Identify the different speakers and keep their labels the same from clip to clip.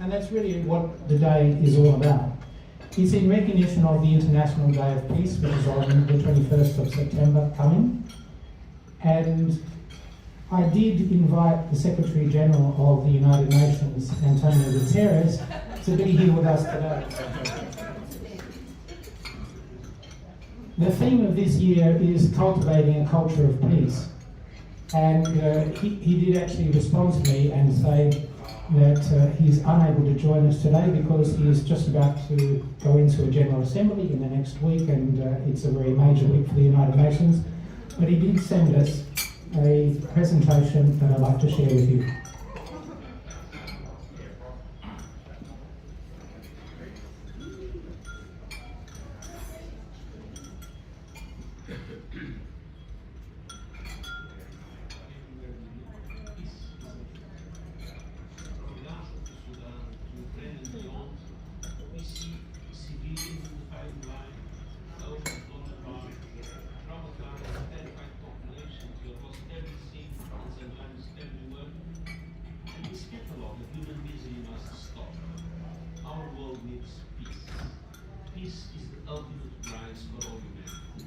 Speaker 1: And that's really what the day is all about. It's in recognition of the International Day of Peace, which is on the 21st of September coming. And I did invite the Secretary General of the United Nations, Antonio Guterres, to be here with us today. The theme of this year is cultivating a culture of peace. And he did actually respond to me and say that he's unable to join us today because he is just about to go into a General Assembly in the next week, and it's a very major week for the United Nations. But he did send us a presentation that I'd like to share with you.
Speaker 2: Peace is the ultimate prize for all humanity.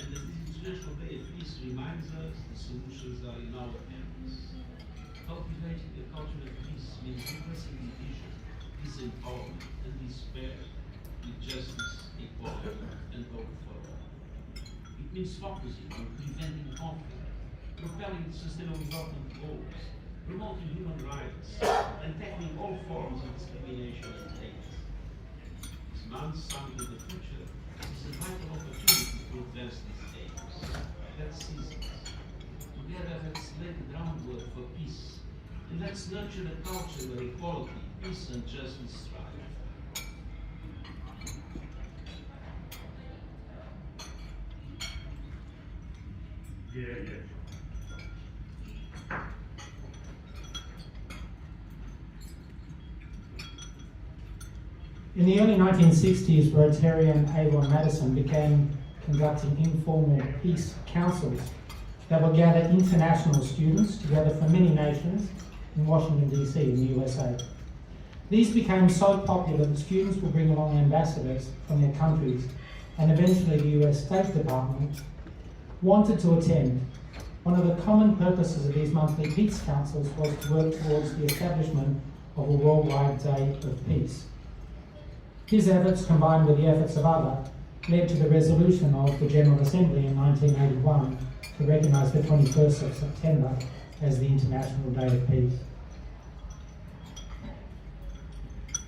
Speaker 2: And the International Day of Peace reminds us the solutions are in our hands. Cultivating a culture of peace means replacing division, disempowerment, and despair with justice, equality, and hope for all. It means focusing on preventing conflict, propelling sustainable development goals, promoting human rights, and tackling all forms of discrimination and hate. Man's Summit of the Future is a vital opportunity to advance these aims. Let's seize it. Together, let's lay the groundwork for peace, and let's nurture a culture where equality, peace, and justice thrive.
Speaker 3: Yeah.
Speaker 1: In the early 1960s, Rotarian Avon Madison began conducting informal peace councils that would gather international students together from many nations in Washington, D.C. in the USA. These became so popular that students would bring along ambassadors from their countries, and eventually the US State Department wanted to attend. One of the common purposes of these monthly peace councils was to work towards the establishment of a worldwide day of peace. His efforts, combined with the efforts of others, led to the resolution of the General Assembly in 1981 to recognise the 21st of September as the International Day of Peace.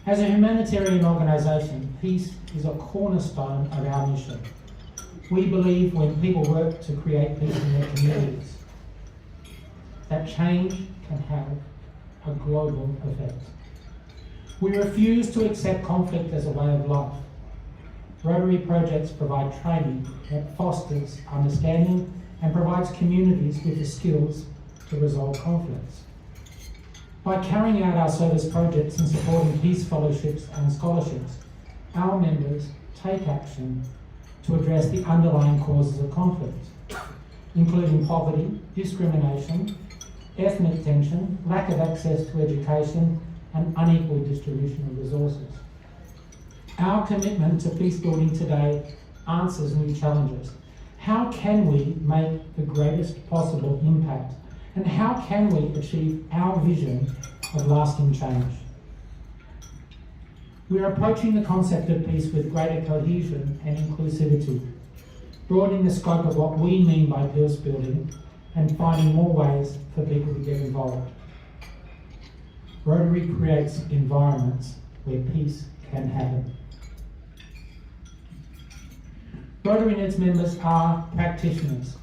Speaker 1: As a humanitarian organisation, peace is a cornerstone of our mission. We believe when people work to create peace in their communities, that change can have a global effect. We refuse to accept conflict as a way of life. Rotary projects provide training that fosters understanding and provides communities with the skills to resolve conflicts. By carrying out our service projects and supporting peace fellowships and scholarships, our members take action to address the underlying causes of conflict, including poverty, discrimination, ethnic tension, lack of access to education, and unequal distribution of resources. Our commitment to peace building today answers new challenges. How can we make the greatest possible impact? And how can we achieve our vision of lasting change? We are approaching the concept of peace with greater cohesion and inclusivity, broadening the scope of what we mean by peace building and finding more ways for people to get involved. Rotary creates environments where peace can happen. Rotary and its members are practitioners.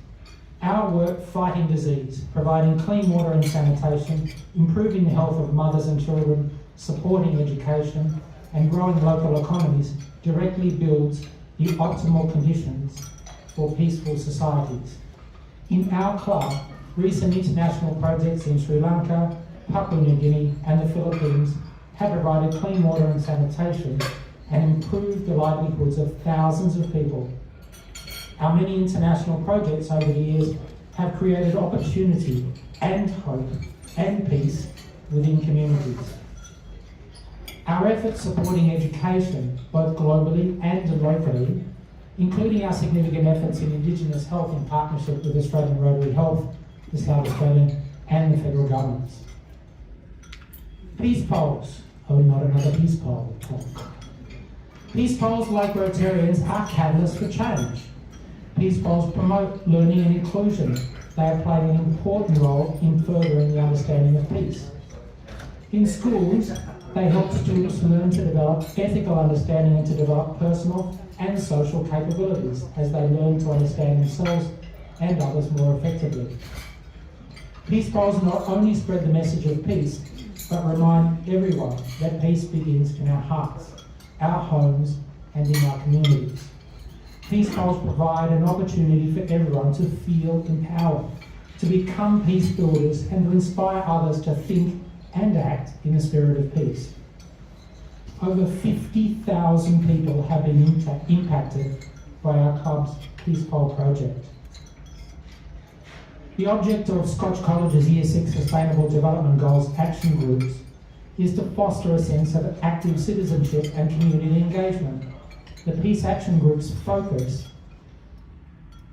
Speaker 1: Our work fighting disease, providing clean water and sanitation, improving the health of mothers and children, supporting education, and growing local economies directly builds the optimal conditions for peaceful societies. In our club, recent international projects in Sri Lanka, Papua New Guinea and the Philippines have provided clean water and sanitation and improved the livelihoods of thousands of people. Our many international projects over the years have created opportunity and hope and peace within communities. Our efforts supporting education, both globally and locally, including our significant efforts in Indigenous health in partnership with Australian Rotary Health, the South Australian and the federal governments. Peace polls. Oh, not another peace poll talk. Peace polls, like Rotarians, are catalysts for change. Peace polls promote learning and inclusion. They are playing an important role in furthering the understanding of peace. In schools, they help students learn to develop ethical understanding and to develop personal and social capabilities as they learn to understand themselves and others more effectively. Peace polls not only spread the message of peace, but remind everyone that peace begins in our hearts, our homes, and in our communities. Peace polls provide an opportunity for everyone to feel empowered, to become peace builders, and to inspire others to think and act in the spirit of peace. Over 50,000 people have been impacted by our club's Peace Poll project. The object of Scotch College's Year 6 Sustainable Development Goals action groups is to foster a sense of active citizenship and community engagement. The Peace Action Group's focus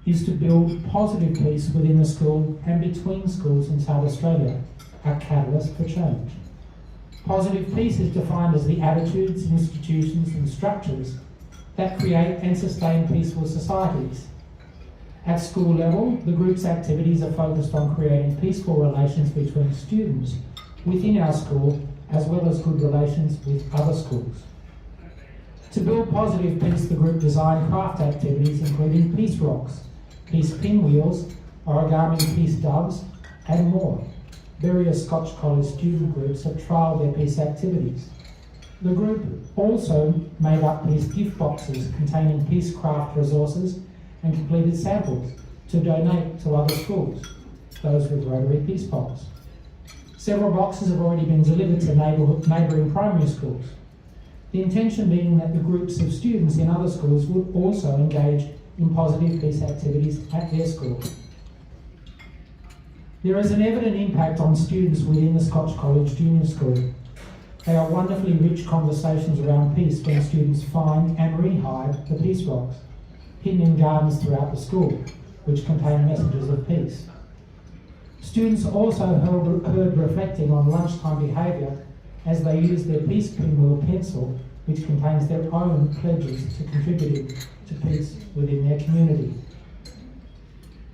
Speaker 1: is to build positive peace within the school and between schools in South Australia, a catalyst for change. Positive peace is defined as the attitudes, institutions and structures that create and sustain peaceful societies. At school level, the group's activities are focused on creating peaceful relations between students within our school, as well as good relations with other schools. To build positive peace, the group designed craft activities including peace rocks, peace pinwheels, origami peace doves, and more. Various Scotch College student groups have trialled their peace activities. The group also made up peace gift boxes containing peace craft resources and completed samples to donate to other schools, those with Rotary Peace Polls. Several boxes have already been delivered to neighbouring primary schools. The intention being that the groups of students in other schools would also engage in positive peace activities at their school. There is an evident impact on students within the Scotch College Junior School. They are wonderfully rich conversations around peace when students find and re-hide the peace rocks hidden in gardens throughout the school, which contain messages of peace. Students also heard reflecting on lunchtime behaviour as they use their peace pinwheel pencil, which contains their own pledges to contributing to peace within their community.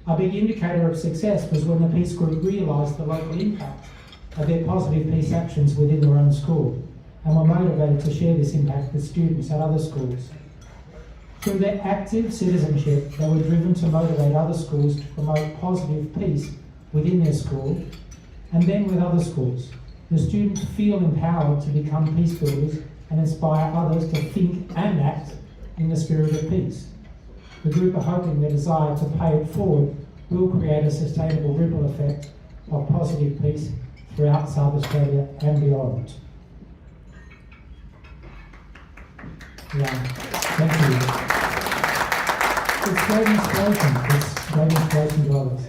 Speaker 1: A big indicator of success was when the peace group realised the local impact of their positive peace actions within their own school and were motivated to share this impact with students at other schools. Through their active citizenship, they were driven to motivate other schools to promote positive peace within their school and then with other schools. The students feel empowered to become peace builders and inspire others to think and act in the spirit of peace. The group are hoping their desire to pay it forward will create a sustainable ripple effect of positive peace throughout South Australia and beyond. Yeah, thank you. It's great inspiration. It's great inspiration to others.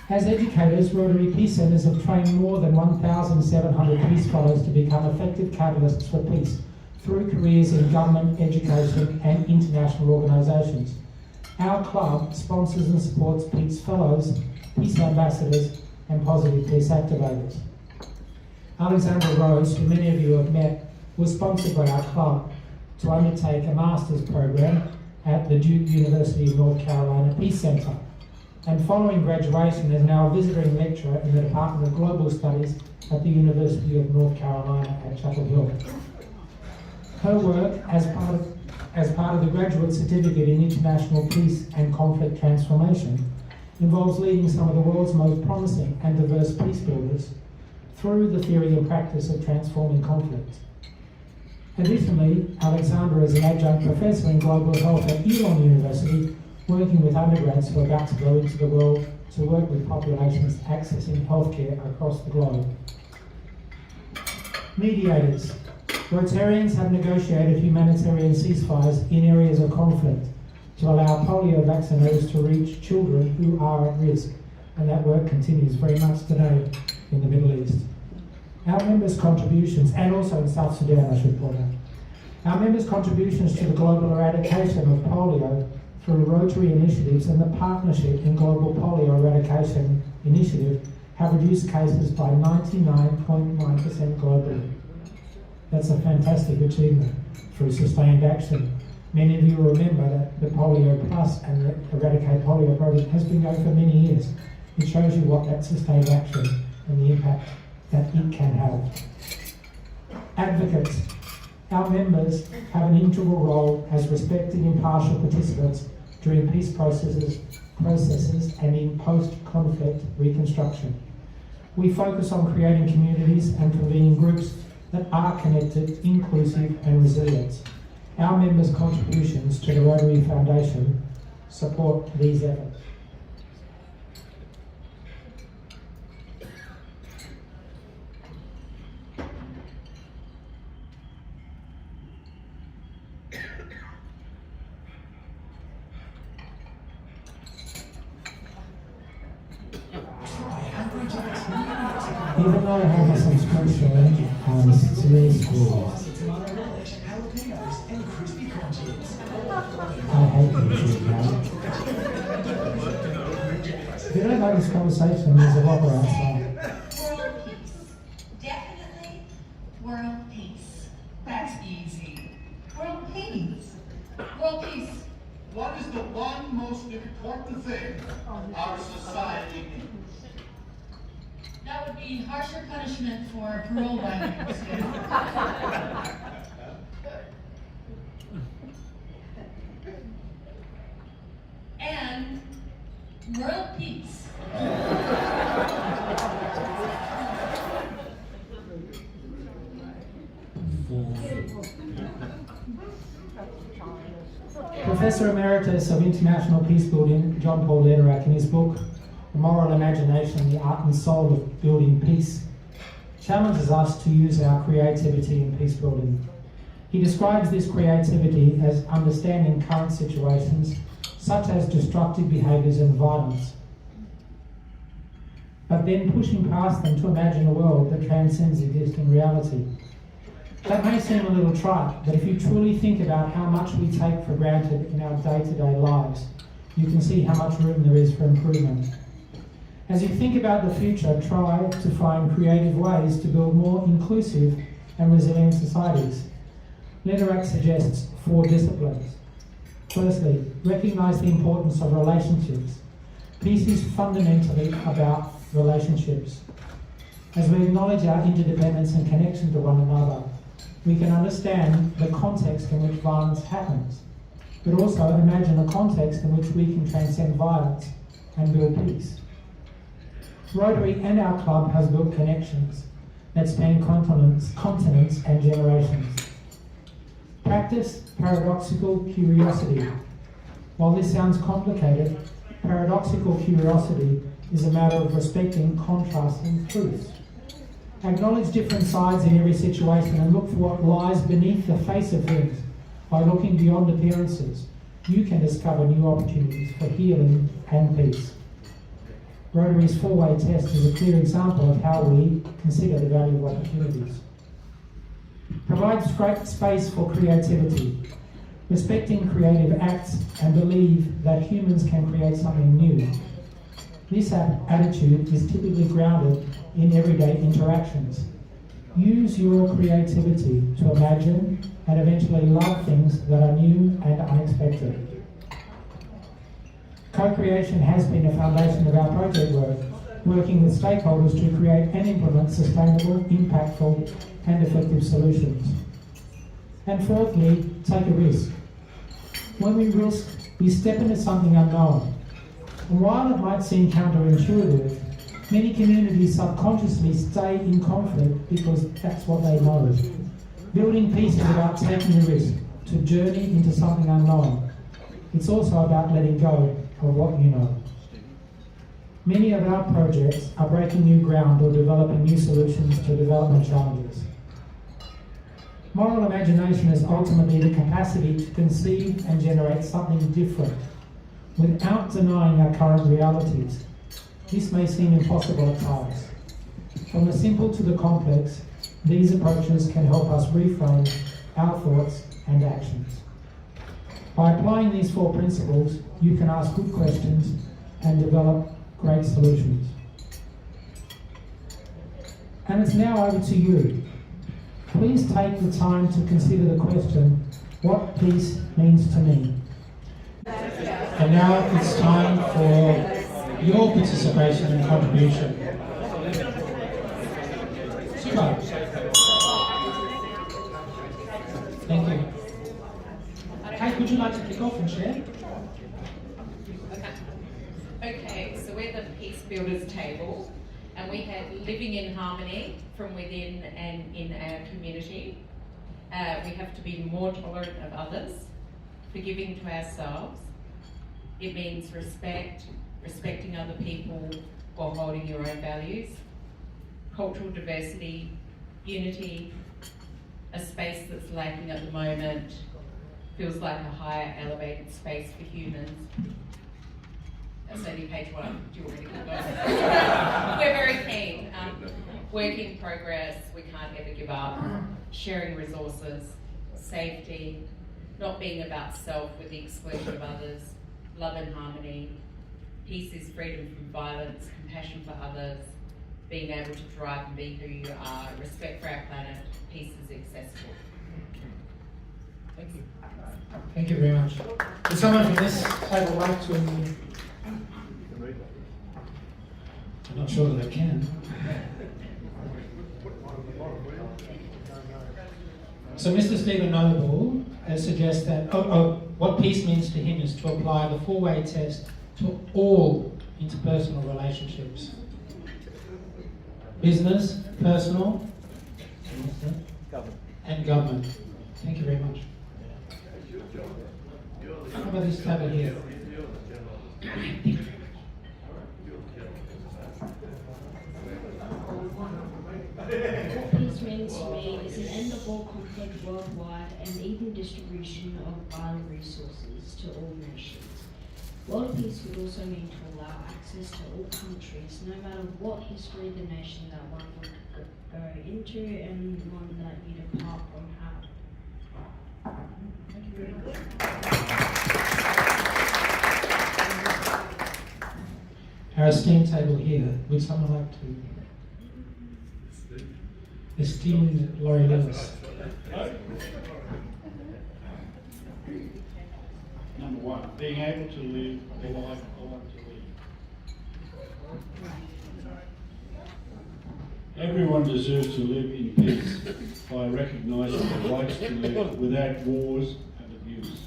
Speaker 1: As educators, Rotary Peace Centres have trained more than 1,700 peace fellows to become effective catalysts for peace through careers in government, education and international organisations. Our club sponsors and supports peace fellows, peace ambassadors and positive peace activators. Alexandra Rose, who many of you have met, was sponsored by our club to undertake a master's program at the Duke University of North Carolina Peace Centre, and following graduation is now a visiting lecturer in the Department of Global Studies at the University of North Carolina at Chapel Hill. Her work as part of the Graduate Certificate in International Peace and Conflict Transformation involves leading some of the world's most promising and diverse peace builders through the theory and practice of transforming conflict. Additionally, Alexandra is an adjunct professor in global health at Elon University, working with undergrads who are about to go into the world to work with populations accessing healthcare across the globe. Mediators. Rotarians have negotiated humanitarian ceasefires in areas of conflict to allow polio vaccinators to reach children who are at risk, and that work continues very much today in the Middle East. Our members' contributions, and also in South Sudan, I should point out, our members' contributions to the global eradication of polio through Rotary initiatives and the Partnership in Global Polio Eradication Initiative have reduced cases by 99.9% globally. That's a fantastic achievement through sustained action. Many of you will remember that the Polio Plus and the Eradicate Polio program has been going for many years. It shows you what that sustained action and the impact that it can have. Advocates. Our members have an integral role as respected impartial participants during peace processes and in post-conflict reconstruction. We focus on creating communities and convening groups that are connected, inclusive and resilient. Our members' contributions to the Rotary Foundation support these efforts. Even though I have some special severe schools, I hate YouTube now. If you don't like this conversation, there's a robber outside.
Speaker 3: World peace. Definitely world peace.
Speaker 4: That's easy.
Speaker 3: World peace. World peace.
Speaker 5: What is the one most important thing our society needs?
Speaker 3: That would be harsher punishment for parole violations. And world peace.
Speaker 1: Professor Emeritus of International Peacebuilding, John Paul Lederach, in his book, The Moral Imagination, the Art and Soul of Building Peace, challenges us to use our creativity in peacebuilding. He describes this creativity as understanding current situations, such as destructive behaviours and violence, but then pushing past them to imagine a world that transcends existing reality. That may seem a little trite, but if you truly think about how much we take for granted in our day-to-day lives, you can see how much room there is for improvement. As you think about the future, try to find creative ways to build more inclusive and resilient societies. Lederach suggests 4 disciplines. Firstly, recognise the importance of relationships. Peace is fundamentally about relationships. As we acknowledge our interdependence and connection to one another, we can understand the context in which violence happens, but also imagine a context in which we can transcend violence and build peace. Rotary and our club has built connections that span continents and generations. Practice paradoxical curiosity. While this sounds complicated, paradoxical curiosity is a matter of respecting contrasting truths. Acknowledge different sides in every situation and look for what lies beneath the face of things. By looking beyond appearances, you can discover new opportunities for healing and peace. Rotary's 4-way test is a clear example of how we consider the value of opportunities. Provides great space for creativity, respecting creative acts and believe that humans can create something new. This attitude is typically grounded in everyday interactions. Use your creativity to imagine and eventually love things that are new and unexpected. Co-creation has been a foundation of our project work, working with stakeholders to create and implement sustainable, impactful and effective solutions. And fourthly, take a risk. When we risk, we step into something unknown. And while it might seem counterintuitive, many communities subconsciously stay in conflict because that's what they know. Building peace is about taking a risk to journey into something unknown. It's also about letting go of what you know. Many of our projects are breaking new ground or developing new solutions to development challenges. Moral imagination is ultimately the capacity to conceive and generate something different without denying our current realities. This may seem impossible at times. From the simple to the complex, these approaches can help us reframe our thoughts and actions. By applying these 4 principles, you can ask good questions and develop great solutions. And it's now over to you. Please take the time to consider the question, what peace means to me. And now it's time for your participation and contribution. Super. Thank you. Kate, would you like to kick off and share?
Speaker 6: Okay, so we're the Peace Builders table, and we have living in harmony from within and in our community. We have to be more tolerant of others, forgiving to ourselves. It means respecting other people while holding your own values. Cultural diversity, unity, a space that's lacking at the moment, feels like a higher elevated space for humans. That's only page 1. Do you want me to keep going? We're very keen. Work in progress, we can't ever give up. Sharing resources, safety, not being about self with the exclusion of others, love and harmony. Peace is freedom from violence, compassion for others, being able to thrive and be who you are, respect for our planet, peace is accessible.
Speaker 1: Thank you. Thank you very much. Would someone from this table like to... I'm not sure that they can. So Mr. Stephen Noble has suggested that what peace means to him is to apply the 4-way test to all interpersonal relationships. Business, personal, and government. Thank you very much. How about this table here?
Speaker 7: What peace means to me is an end of all conflict worldwide and even distribution of vital resources to all nations. World peace would also mean to allow access to all countries, no matter what history the nation that one would go into and one that you depart from have.
Speaker 1: Thank you very much. Our esteemed table here, would someone like to? Esteemed Laurie Lewis.
Speaker 8: Number 1, being able to live the life I want to live. Everyone deserves to live in peace by recognising the rights to live without wars and abuse.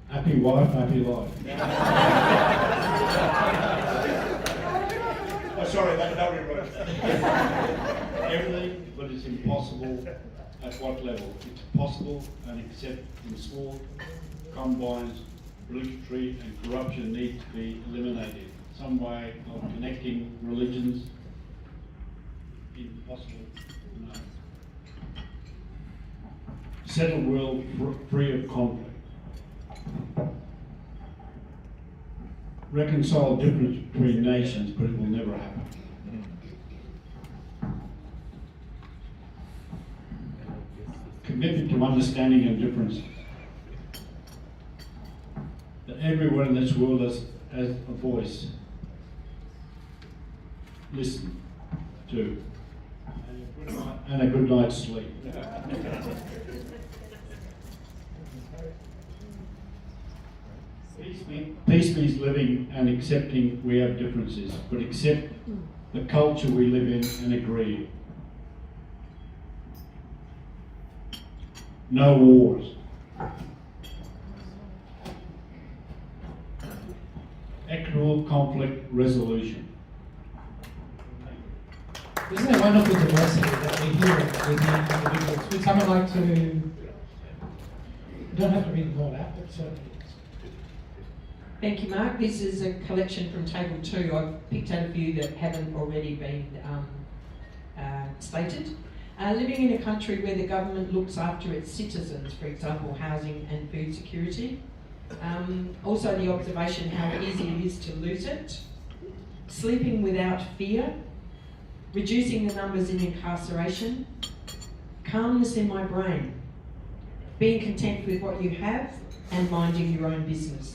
Speaker 8: Happy wife, happy life.
Speaker 5: Oh, sorry, that rewrote.
Speaker 8: Everything, but it's impossible at what level? It's possible and except in sport, combines, bigotry and corruption need to be eliminated. Some way of connecting religions, impossible, no. Set a world free of conflict. Reconcile difference between nations, but it will never happen. Commitment to understanding and difference. That everyone in this world has a voice. Listen to. And a good night's sleep. Peace means living and accepting we have differences, but accept the culture we live in and agree. No wars. Equitable conflict resolution.
Speaker 1: Isn't it wonderful diversity that we hear within individuals? Would someone like to... You don't have to read them all out, but certainly.
Speaker 9: Thank you, Mark. This is a collection from Table 2. I've picked out a few that haven't already been stated. Living in a country where the government looks after its citizens, for example, housing and food security. Also the observation how easy it is to lose it. sleeping without fear, reducing the numbers in incarceration, calmness in my brain, being content with what you have, and minding your own business.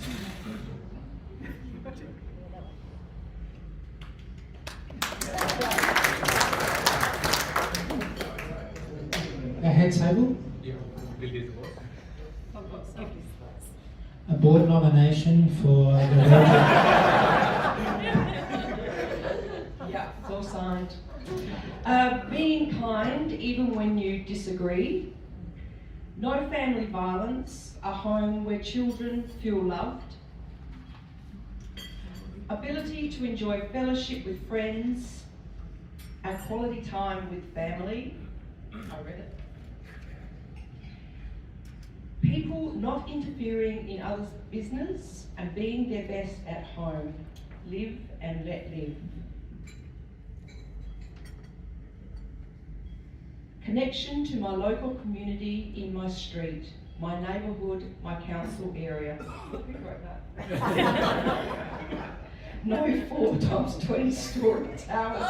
Speaker 1: Our head table. A board nomination for the
Speaker 9: Yeah, it's all signed. Being kind even when you disagree. No family violence, a home where children feel loved. Ability to enjoy fellowship with friends and quality time with family. I read it. People not interfering in others' business and being their best at home. Live and let live. Connection to my local community in my street, my neighbourhood, my council area. Who wrote that? No 4 times 20 story towers.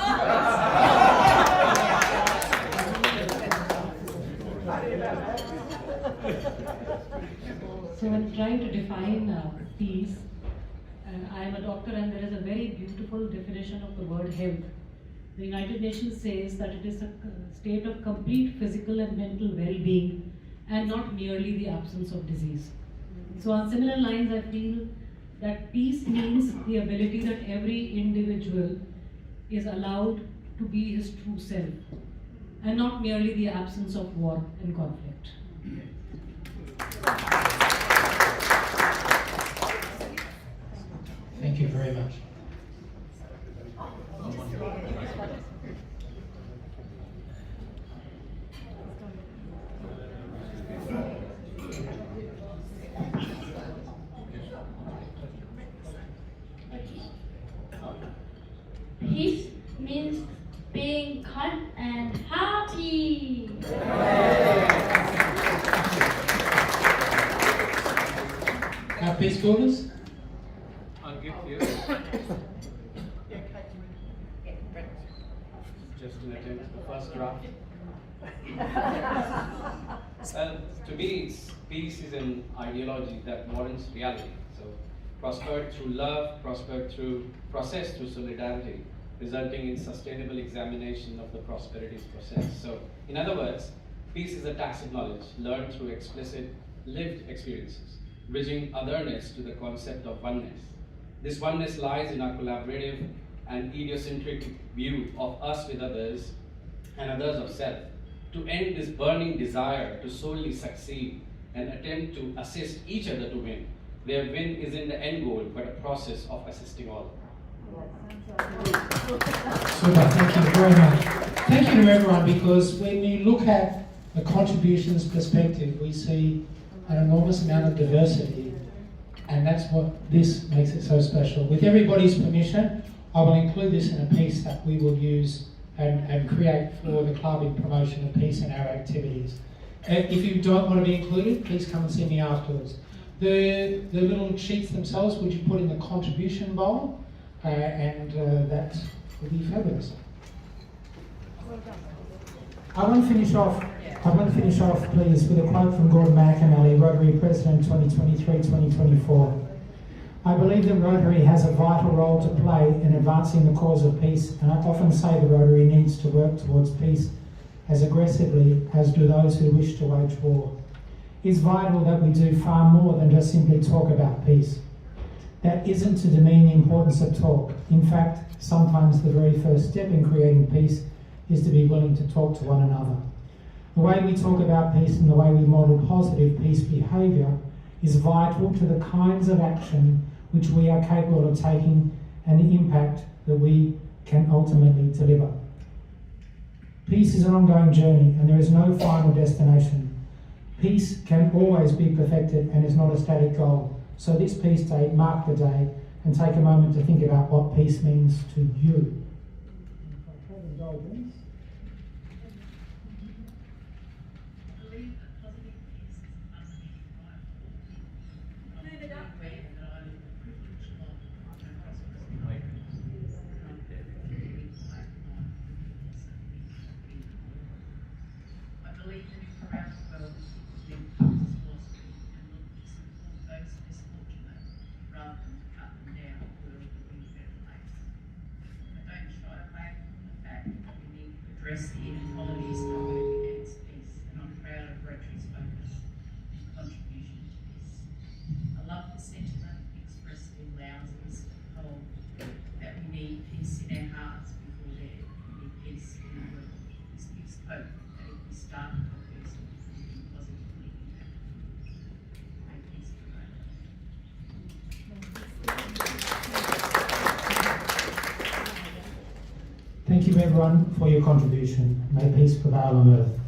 Speaker 10: So when trying to define peace, I am a doctor and there is a very beautiful definition of the word health. The United Nations says that it is a state of complete physical and mental well-being and not merely the absence of disease. So on similar lines, I feel that peace means the ability that every individual is allowed to be his true self and not merely the absence of war and conflict.
Speaker 1: Thank you very much.
Speaker 11: Peace means being kind and happy.
Speaker 1: Our peace builders.
Speaker 12: I'll give you just an attempt at the first draft. To me, peace is an ideology that warrants reality. So, prospered through love, prospered through process, through solidarity, resulting in sustainable examination of the prosperities process. So, in other words, peace is a tacit knowledge learned through explicit lived experiences, bridging otherness to the concept of oneness. This oneness lies in our collaborative and idiosyncratic view of us with others and others of self, to end this burning desire to solely succeed and attempt to assist each other to win, where win isn't the end goal but a process of assisting all.
Speaker 1: Super, thank you very much. Thank you to everyone, because when you look at the contributions perspective, we see an enormous amount of diversity, and that's what this makes it so special. With everybody's permission, I will include this in a piece that we will use and create for the club in promotion of peace in our activities. If you don't want to be included, please come and see me afterwards. The little sheets themselves, would you put in the contribution bowl? And that will be fabulous. I want to finish off, please, with a quote from Gordon McAnally, Rotary President 2023-2024. I believe that Rotary has a vital role to play in advancing the cause of peace, and I often say the Rotary needs to work towards peace as aggressively as do those who wish to wage war. It's vital that we do far more than just simply talk about peace. That isn't to demean the importance of talk. In fact, sometimes the very first step in creating peace is to be willing to talk to one another. The way we talk about peace and the way we model positive peace behaviour is vital to the kinds of action which we are capable of taking and the impact that we can ultimately deliver. Peace is an ongoing journey and there is no final destination. Peace can always be perfected and is not a static goal. So this Peace Day, mark the day and take a moment to think about what peace means to you.
Speaker 13: address the inequalities that work against peace, and I'm proud of Rotary's focus and contribution to this. I love the sentiment expressed in Louse's poem that we need peace in our hearts before there can be peace in the world. This gives hope that if we start with a person, we can positively impact them. May peace prevail.
Speaker 1: Thank you everyone for your contribution. May peace prevail on earth.